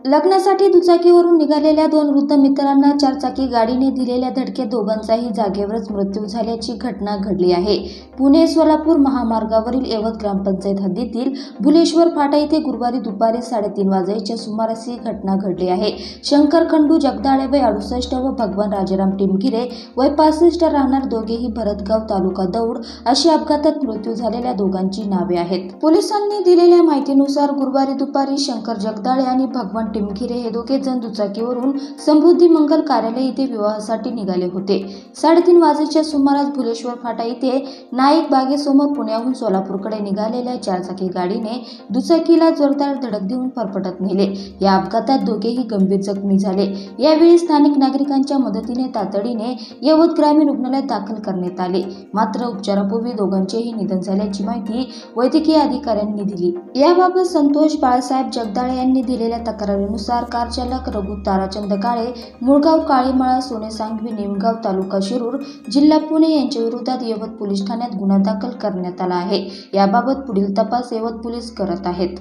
लग्नासाठी दुचाकीवरून निघालेल्या दोन वृद्ध मित्रांना चारचाकी गाडीने दिलेल्या धडकेत दोघांचाही जागेवरच मृत्यू झाल्याची घटना घडली आहे। पुणे-सोलापूर महामार्गावरील येवत ग्रामपंचायत हद्दीतील भुलेश्वर फाटा येथे गुरुवारी दुपारी 3:30 वाजेच्या सुमारास ही घटना घडली आहे। शंकर खंडू जगदाळे वय 68 व भगवान राजाराम टिमगिरे वय 65 राहणार दोघेही भरतगाव तालुका दौंड अशी अपघातात मृत्यू झालेल्या दोघांची नावे आहेत। पोलिसांनी दिलेल्या माहितीनुसार गुरुवारी दुपारी शंकर जगदाळे आणि भगवान टिमगिरे हे दोघे जण दुचाकीवरून समृद्धी मंगल कार्यालय येथे विवाहासाठी निघाले होते। 3:30 वाजेच्या सुमारास भुलेश्वर फाटा येथे नाईक बागेसमोर पुण्याहून सोलापूरकडे निघालेल्या चारचाकी गाडीने दुचाकीला जोरदार धडक देऊन फरफटत नेले। या अपघातात दोघेही गंभीर जखमी झाले। यावेळी स्थानिक नागरिकांच्या मदतीने तातडीने येवत ग्रामीण रुग्णालयात दाखल करण्यात आले, मात्र उपचारापूर्वी दोघांचेही निधन झाल्याची माहिती वैद्यकीय अधिकाऱ्यांनी दिली। याबाबत संतोष बाळासाहेब जगदाळे यांनी दिलेल्या तक्रारीनुसार कार चालक रघु ताराचंद काळे, मुळगाव काळीमाळा, सोनेसांगवी, निमगाव, तालुका शिरूर, जिल्हा पुणे यांच्या विरोधात येवत पोलीस ठाण्यात गुन्हा दाखल करण्यात आला आहे। याबाबत पुढील तपास येवत पोलीस करत आहेत।